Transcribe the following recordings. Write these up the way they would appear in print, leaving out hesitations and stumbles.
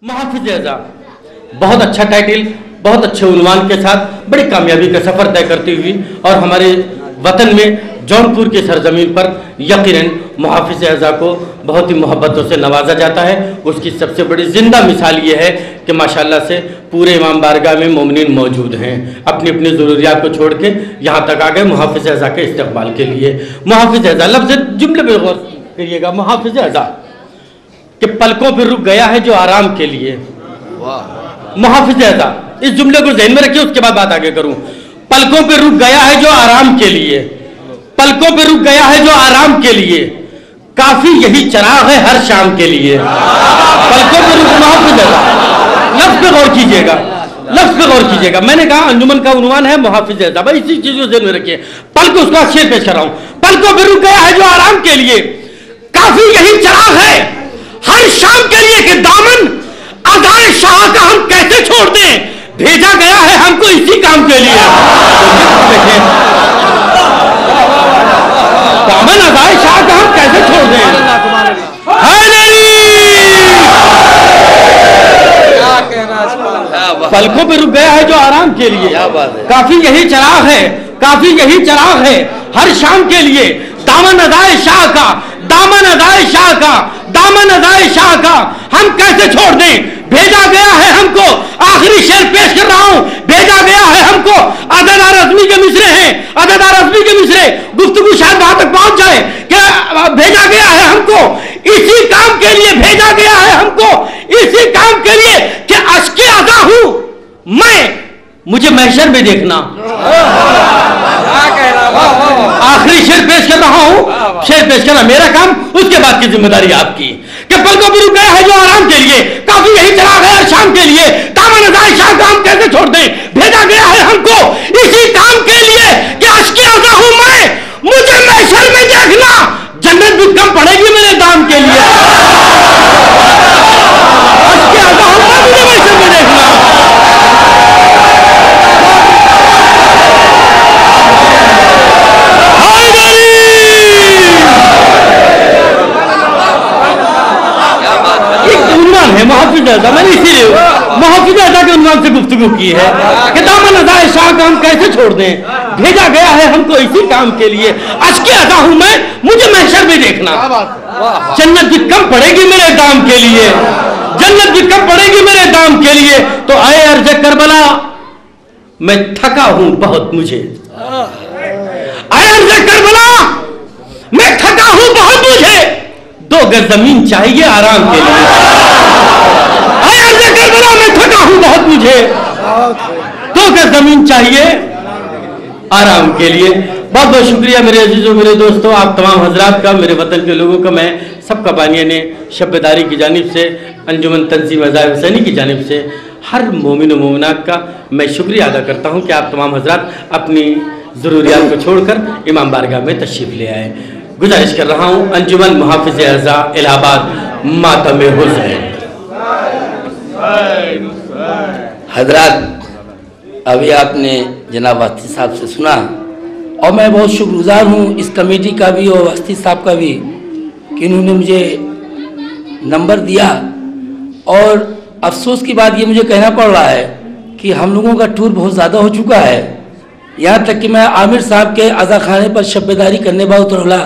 मुहाफिज एज़ा बहुत अच्छा टाइटल, बहुत अच्छे उन्वान के साथ बड़ी कामयाबी का सफ़र तय करती हुई और हमारे वतन में जौनपुर की सरजमीन पर यकीनन मुहाफिज एज़ा को बहुत ही मोहब्बतों से नवाजा जाता है। उसकी सबसे बड़ी ज़िंदा मिसाल ये है कि माशाल्लाह से पूरे इमाम बारगाह में मोमिनीन मौजूद हैं, अपनी अपनी ज़रूरियात को छोड़ के यहाँ तक आ गए मुहाफिज एज़ा के इस्तकबाल के लिए। मुहाफिज एज़ा लफ्ज़ जुमले में गौर करिएगा, मुहाफिज एज़ा कि पलकों पर रुक गया है जो आराम के लिए। मुहाफिज एज़ा, इस जुमले को ज़हन में रखिए, उसके बाद बात आगे करूं। पलकों पर रुक गया है जो आराम के लिए, पलकों पर रुक गया है जो आराम के लिए, काफी यही चराग है हर शाम के लिए। पलकों पर रुक, मुहाफिज एज़ा, लफ्ज़ पे गौर कीजिएगा, लफ्ज़ पे गौर कीजिएगा। मैंने कहा अंजुमन का उन्वान है मुहाफिज एज़ा, भाई इसी चीज को ज़हन में रखिए। पलकों, उसका शेर पेश कर रहा हूं। पलकों पर रुक गया है जो आराम के लिए, काफी यही चराग है हर शाम के लिए कि दामन अज़ाए शाह का हम कैसे छोड़ दें, भेजा गया है हमको इसी काम के लिए। दामन अज़ाए शाह का हम कैसे छोड़ दें, पलकों पे रुक गया है जो आराम के लिए, काफी यही चराग है, काफी यही चराग है हर शाम के लिए। दामन अज़ाए शाह का, दामन अज़ाए शाह का, दामन अज़ाए शाह का हम कैसे छोड़ दें, भेजा गया है हमको। आखिरी शेर पेश कर रहा हूं, भेजा गया है हमको। अदादार रज़्मी के मिसरे हैं, अदादार रज़्मी के मिसरे, गुफ्तगू शायद वहां तक पहुंच जाए कि भेजा गया है हमको इसी काम के लिए, भेजा गया है हमको इसी काम के लिए कि अश्के अज़ा हूं मैं, मुझे महशर में देखना। आखिरी शेर पेश कर रहा हूं, शेर पेश करना मेरा काम, उसके बाद की जिम्मेदारी आपकी। कि पलकों पर रुक गया है जो आराम के लिए, काफी यही चराग है हर शाम के लिए। दामन अज़ाए शाह का हम कैसे छोड़ दें, भेजा गया है हमको इसी काम के लिए कि अश्के अज़ा हूं मैं, मुझे महशर में देखना। जन्नत भी कम पड़ेगी मेरे दाम के लिए। अश्के अज़ा हूं मैं, मुझे महशर में देखना। है मुहाफिज एज़ा, मैंने इसीलिए मुहाफिज एज़ा के उन्वान से गुफ्तगू की है कि दामन अज़ाए शाह का हम कैसे छोड़ दें, भेजा गया है हमको इसी काम के लिए। अश्के अज़ा हूं मैं, मुझे महशर में देखना। जन्नत भी कम पड़ेगी मेरे दाम के लिए, जन्नत भी कम पड़ेगी मेरे दाम के लिए। तो आए अर्ज़ करबला मैं थका हूं बहुत मुझे, आए अर्ज़ करबला मैं थका हूं बहुत मुझे, 2 गज जमीन चाहिए आराम के लिए। मैं थका हूं बहुत मुझे, 2 गज जमीन चाहिए आराम के लिए। बहुत बहुत शुक्रिया मेरे अजीजों, मेरे दोस्तों, आप तमाम हजरात का, मेरे वतन के लोगों का, मैं सबका बानिया ने शब्बेदारी की जानिब से, अंजुमन तंजीम अज़ाए हुसैनी की जानिब से, हर मोमिन व मोमिनात का मैं शुक्रिया अदा करता हूं कि आप तमाम हजरात अपनी ज़रूरियात को छोड़कर इमाम बारगाह में तशरीफ़ ले आए। गुजारिश कर रहा हूं अंजुमन मुहाफिज एज़ा इलाहाबाद मातम हुसैन। हजरात, अभी आपने जनाब वस्ती साहब से सुना और मैं बहुत शुक्रगुजार हूँ इस कमेटी का भी और वस्ती साहब का भी कि इन्होंने मुझे नंबर दिया। और अफसोस की बात ये मुझे कहना पड़ रहा है कि हम लोगों का टूर बहुत ज़्यादा हो चुका है, यहाँ तक कि मैं आमिर साहब के अज़ा खाने पर शब्बेदारी करने बाद उतरला,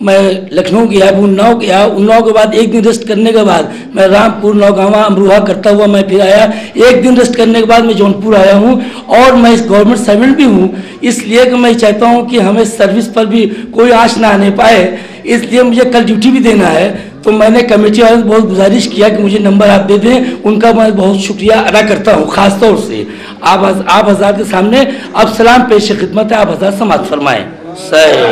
मैं लखनऊ गया, उन्नाव गया, उन्नाव के बाद 1 दिन रेस्ट करने के बाद मैं रामपुर, नौगावा, अमरोहा करता हुआ मैं फिर आया। 1 दिन रेस्ट करने के बाद मैं जौनपुर आया हूँ और मैं इस गवर्नमेंट सर्वेंट भी हूँ, इसलिए कि मैं चाहता हूँ कि हमें सर्विस पर भी कोई आँच ना आने पाए, इसलिए मुझे कल ड्यूटी भी देना है। तो मैंने कमेटी वालों से बहुत गुजारिश किया कि मुझे नंबर आप दे दें, उनका मैं बहुत शुक्रिया अदा करता हूँ। ख़ास तौर से आप हज़रात के सामने अब सलाम पेश खिदमत है, आप हज़रात समाअत फरमाएँ। सही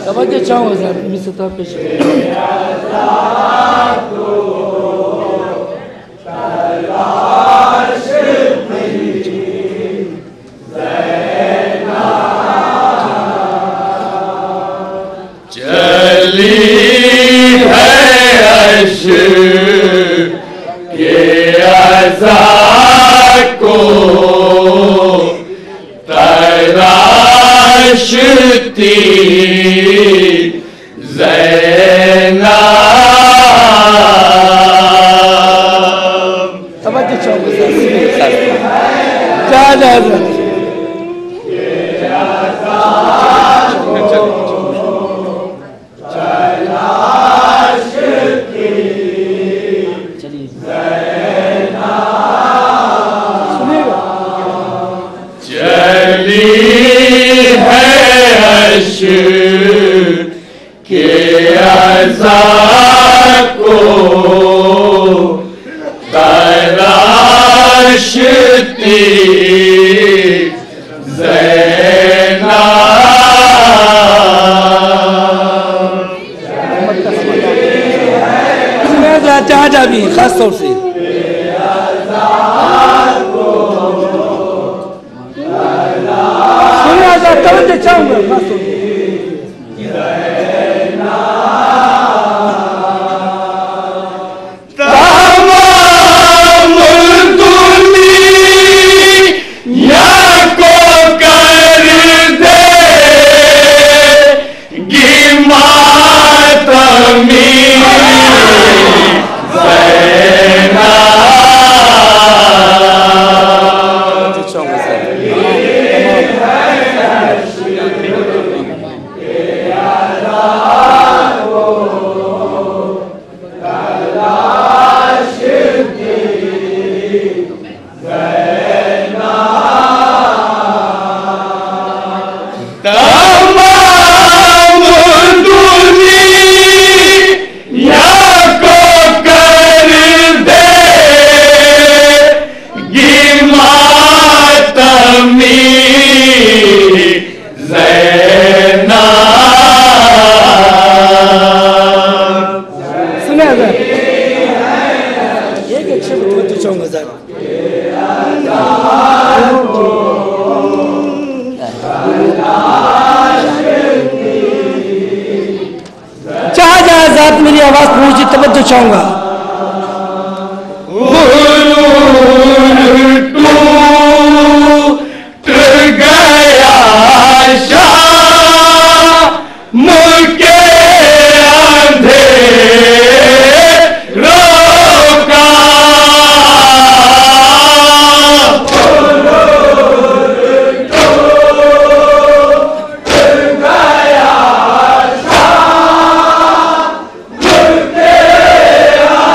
तवज्जो चाहूँ हज़रात अपनी सतह पेश तवज्जो चाहूँ जा जहाँ जा भी खास तौर से सुना तवज्जो चाहूँगा खास तौर से मेरी आवाज पहुंची तवज्जो चाहूंगा Yeah.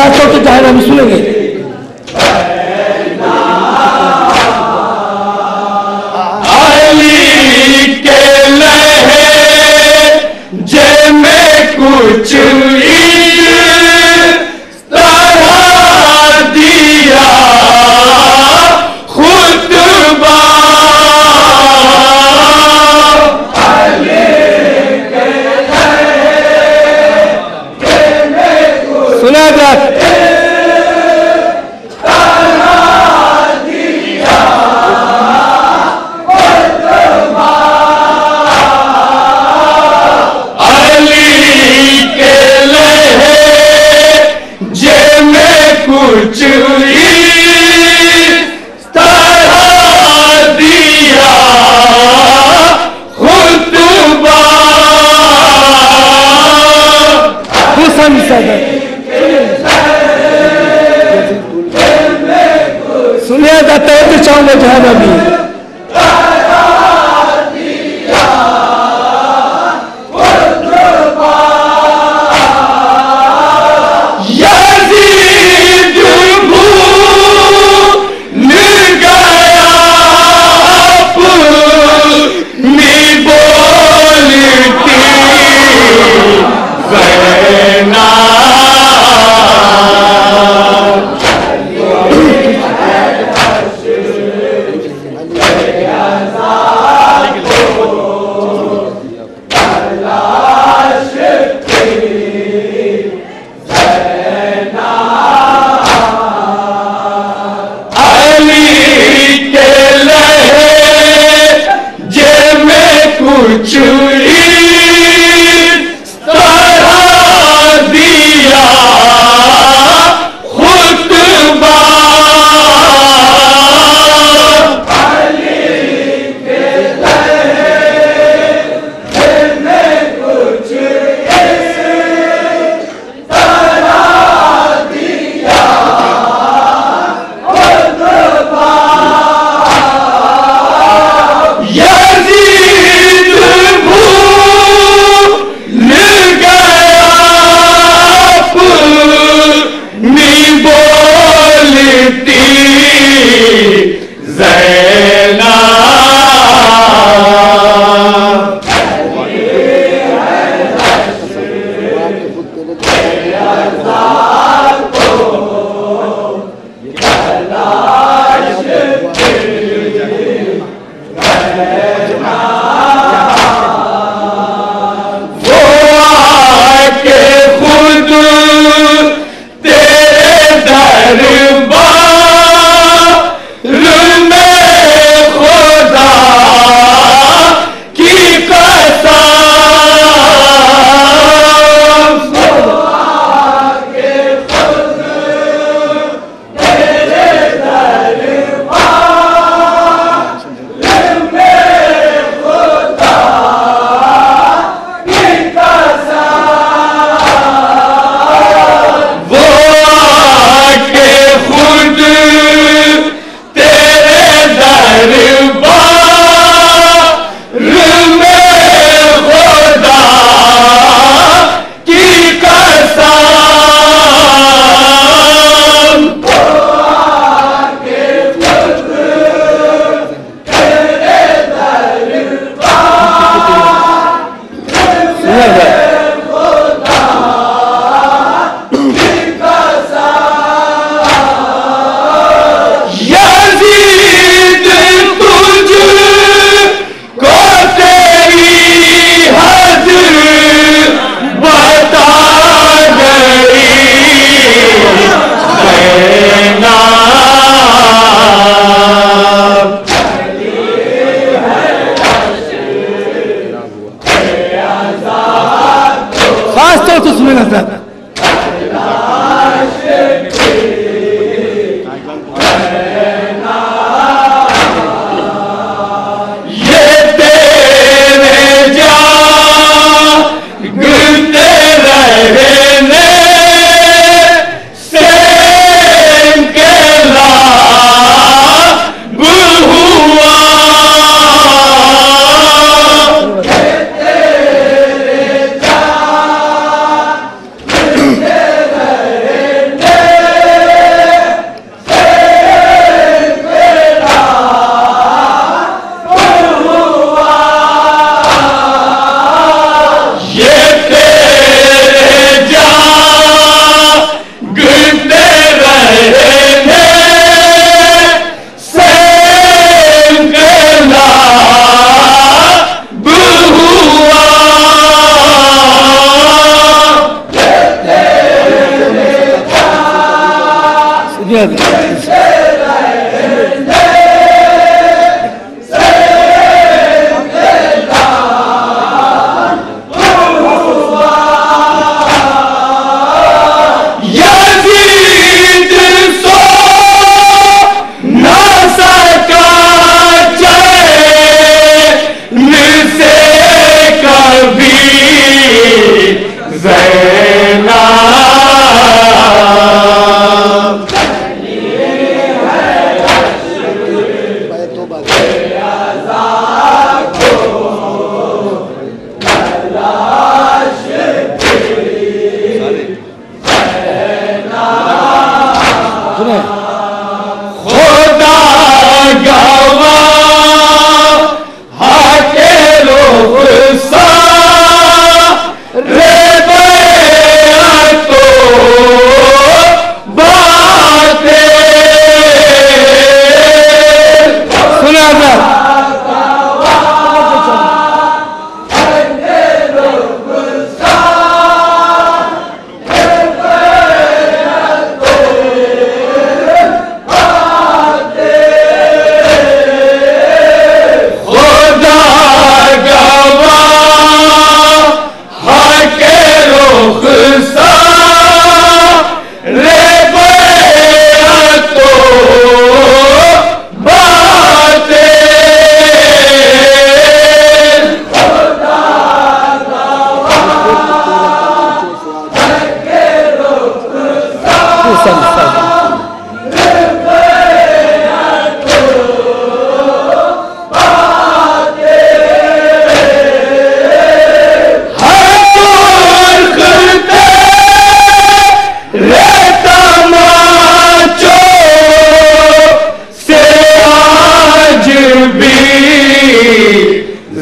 खास तौर से जहां हम सुनेंगे। अली के लहे जे में कुछ दिया खुतबा सुना जाए कुछ तरह दिया खुतबा हुसन सदर सुनिए जाता है तो चाहूंगा जहां अभी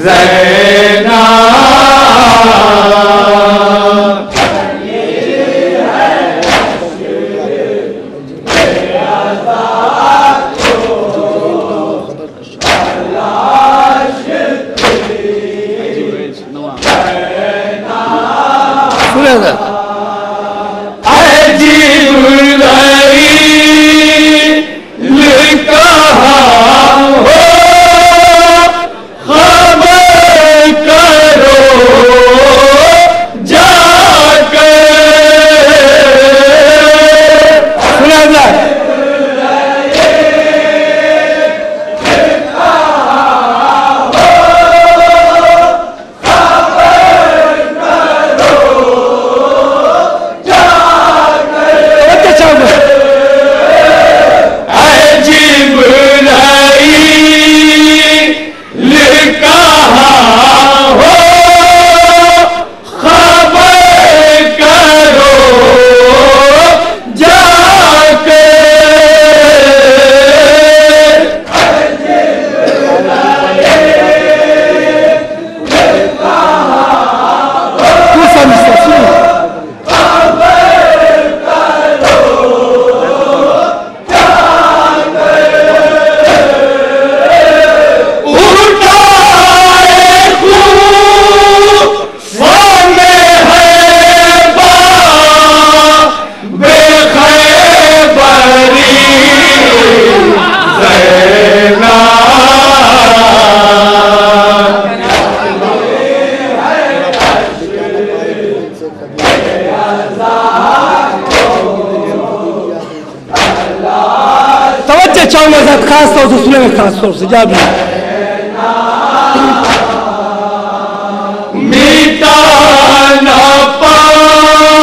ज़ैना खास तौर से सुनेंगे, खास तौर से जा भी मिटा ना पाएगी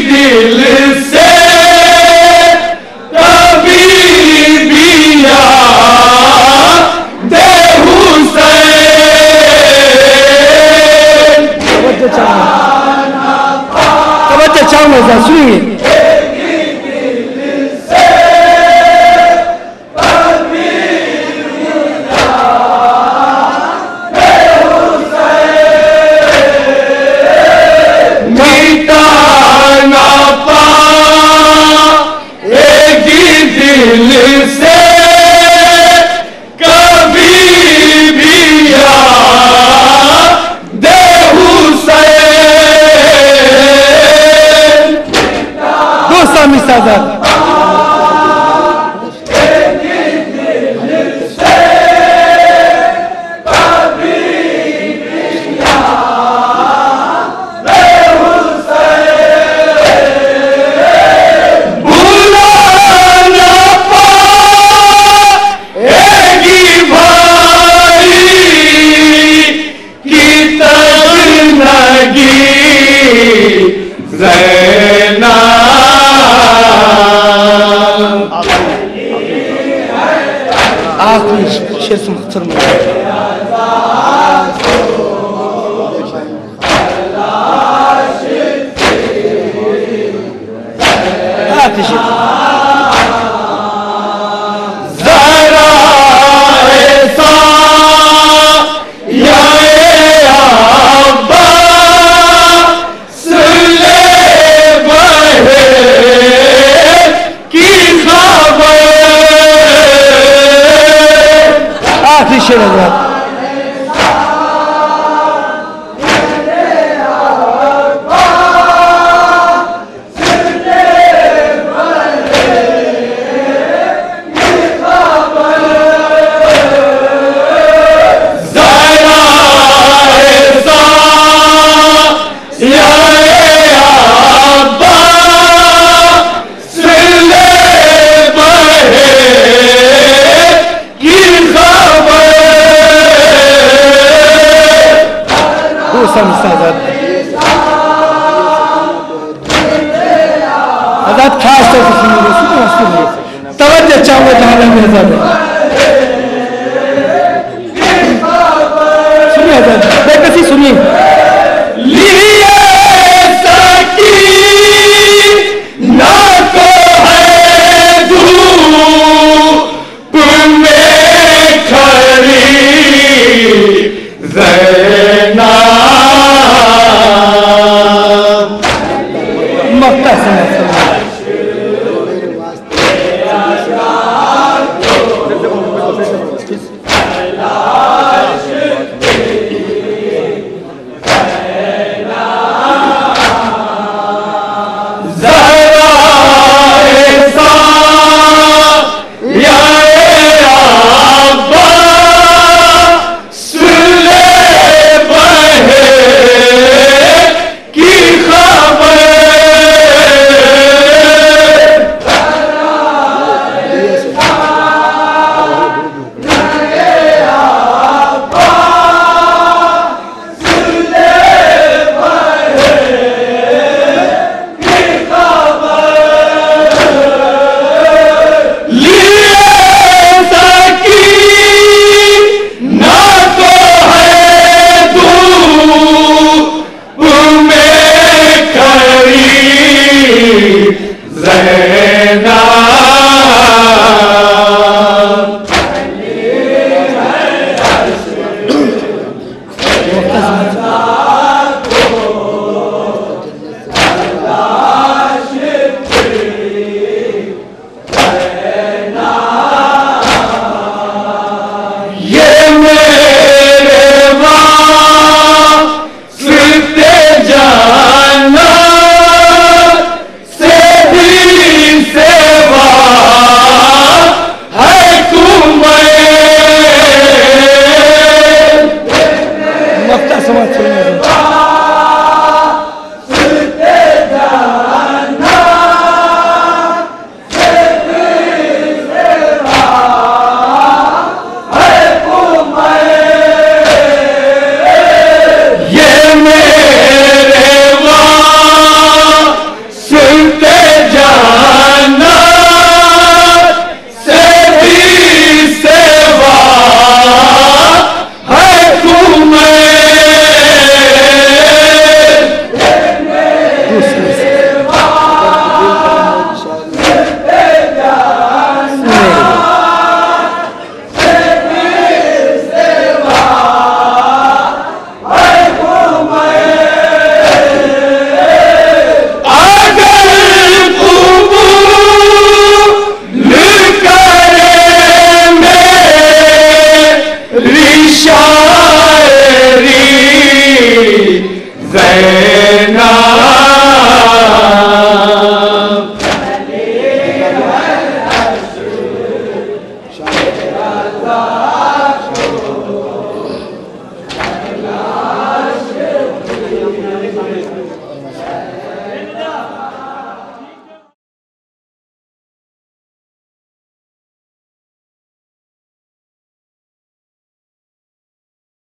दिल से कभी भी याद हुसैन। तवज्जो चाहूंगा जरा सुनिए। आखिरी शेर से मुख्तर में आखिरी शेर शेर है। आजाद खास तौर से सुनिए, तवज्जो चाहूंगा जहां में आजाद है। सुनिए आजाद बेकसी सुनिए। ना को है धूप में से